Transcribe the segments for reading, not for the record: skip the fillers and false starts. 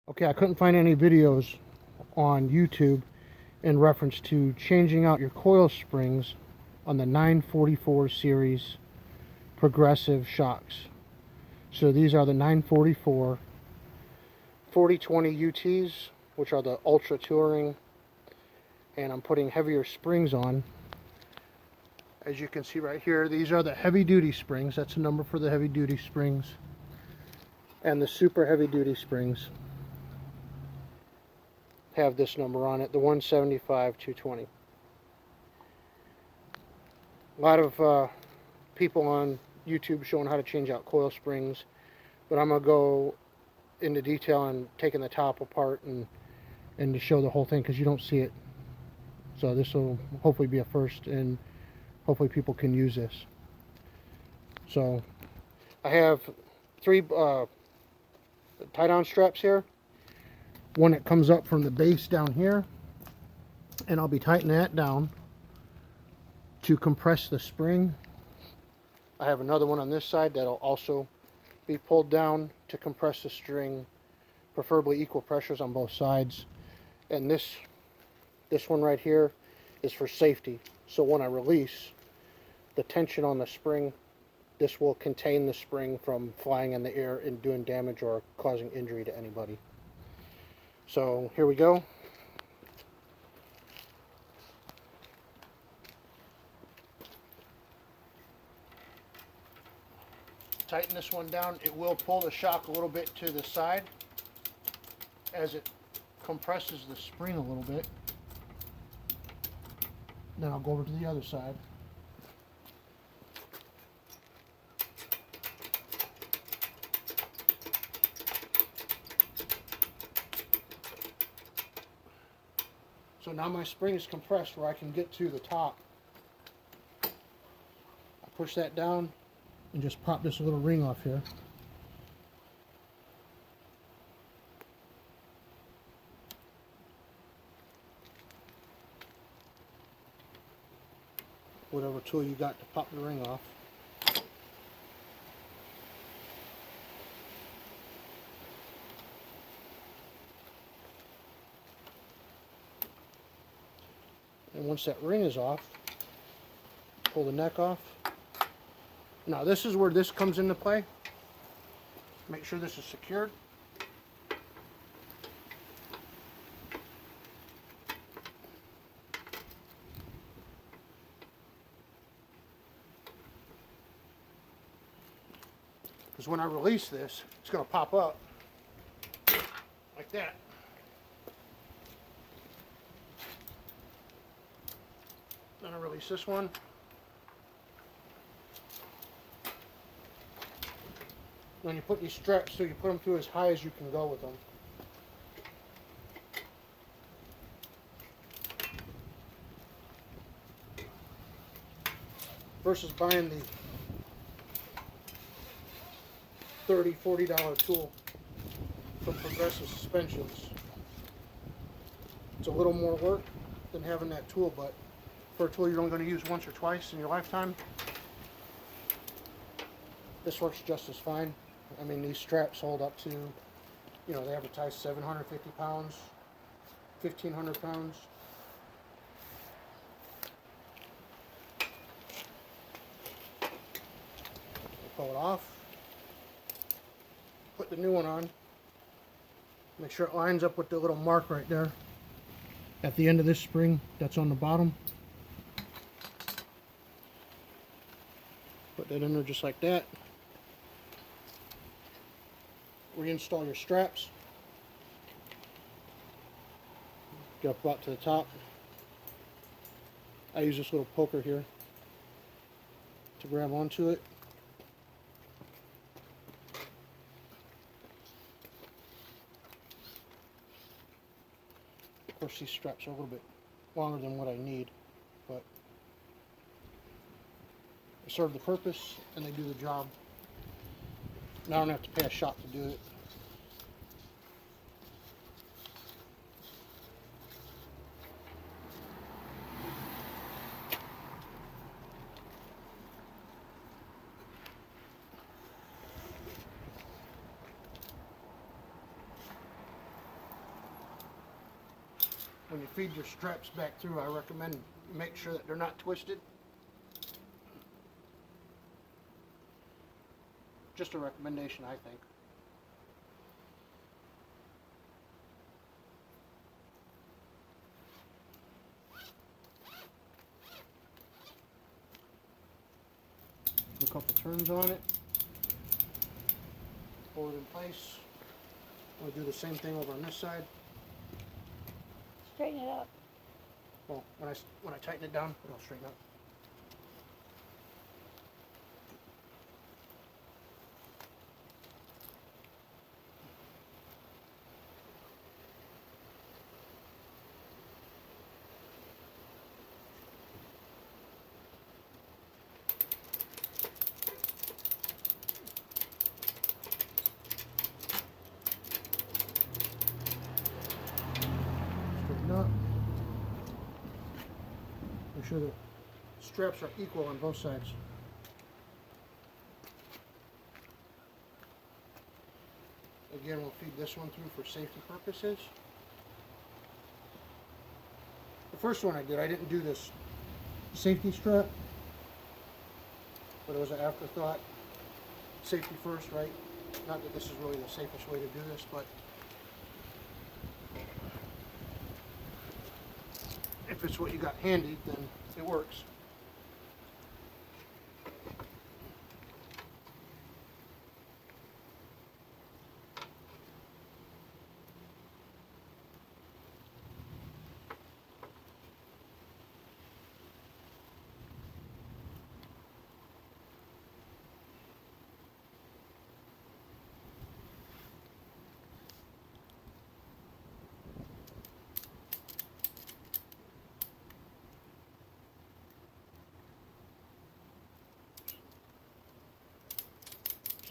Okay, I couldn't find any videos on YouTube in reference to changing out your coil springs on the 944 series progressive shocks. So these are the 944 4020 UTs, which are the ultra touring, and I'm putting heavier springs on. As you can see right here, these are the heavy duty springs. That's the number for the heavy duty springs. And the super heavy duty springs have this number on it, the 175 220. A lot of people on YouTube showing how to change out coil springs, but I'm going to go into detail on taking the top apart and to show the whole thing, because you don't see it. So this will hopefully be a first, and hopefully people can use this. So I have three tie-down straps here. One that comes up from the base down here, and I'll be tightening that down to compress the spring. I have another one on this side that'll also be pulled down to compress the string, preferably equal pressures on both sides. And this one right here is for safety. So when I release the tension on the spring, this will contain the spring from flying in the air and doing damage or causing injury to anybody. So here we go. Tighten this one down. It will pull the shock a little bit to the side as it compresses the spring a little bit. Then I'll go over to the other side. So now my spring is compressed where I can get to the top. I push that down and just pop this little ring off here. Whatever tool you got to pop the ring off. And once that ring is off, pull the neck off. Now this is where this comes into play. Make sure this is secured. Because when I release this, it's going to pop up like that. Then I release this one. Then you put these straps, so you put them through as high as you can go with them. Versus buying the $30, $40 tool from Progressive Suspensions. It's a little more work than having that tool, but for a tool you're only going to use once or twice in your lifetime, this works just as fine. I mean, these straps hold up to, you know, they advertise 750 pounds, 1,500 pounds. Pull it off. Put the new one on. Make sure it lines up with the little mark right there at the end of this spring that's on the bottom. Put that in there just like that. Reinstall your straps. Get up about to the top. I use this little poker here to grab onto it. Of course, these straps are a little bit longer than what I need, but they serve the purpose and they do the job. Now I don't have to pay a shop to do it. when you feed your straps back through, I recommend make sure that they're not twisted. Just a recommendation, I think. A couple turns on it. Hold it in place. We'll do the same thing over on this side. Straighten it up. Well, when I tighten it down, it'll straighten up. Straighten up. Make sure the straps are equal on both sides. Again, we'll feed this one through for safety purposes. The first one I didn't do this safety strap, but it was an afterthought. Safety first, right? Not that this is really the safest way to do this, but if it's what you got handy, then it works.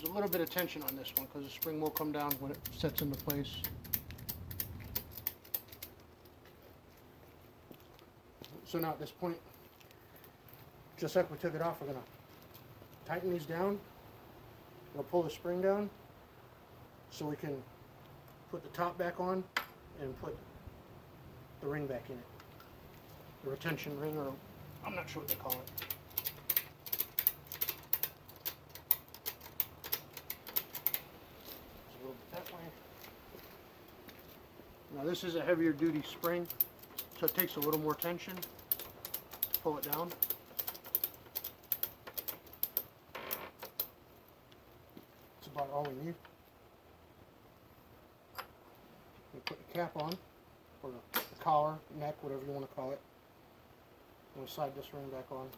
There's a little bit of tension on this one because the spring will come down when it sets into place. So now at this point, just like we took it off, we're going to tighten these down. We'll pull the spring down so we can put the top back on and put the ring back in it. The retention ring, or I'm not sure what they call it. That way. Now this is a heavier duty spring, so it takes a little more tension to pull it down. That's about all we need. We put the cap on, or the collar, neck, whatever you want to call it. And we slide this ring back on.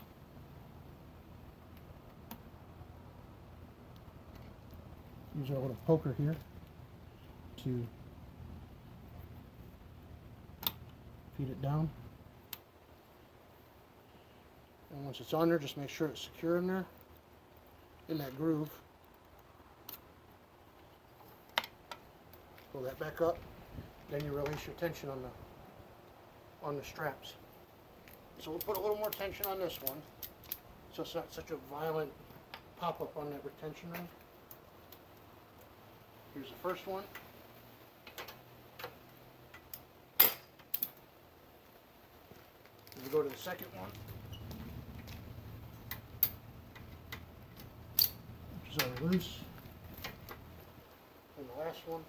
Use our little poker here to feed it down. And once it's on there, just make sure it's secure in there, in that groove. Pull that back up, then you release your tension on the straps. So we'll put a little more tension on this one, so it's not such a violent pop-up on that retention ring. Here's the first one. We go to the second one, which is already loose. And the last one.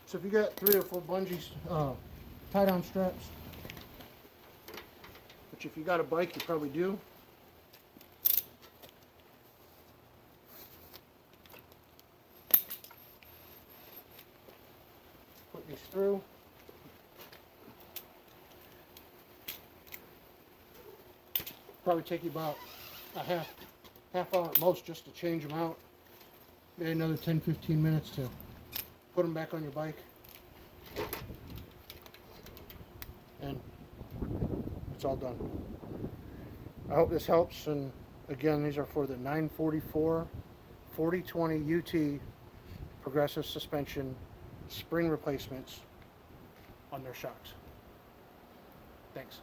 So if you got 3 or 4 bungees, tie-down straps, which if you got a bike, you probably do. Put these through. Probably take you about a half hour at most just to change them out. Maybe another 10-15 minutes to put them back on your bike, and it's all done. I hope this helps, and again, these are for the 944 4020 UT progressive suspension spring replacements on their shocks. Thanks.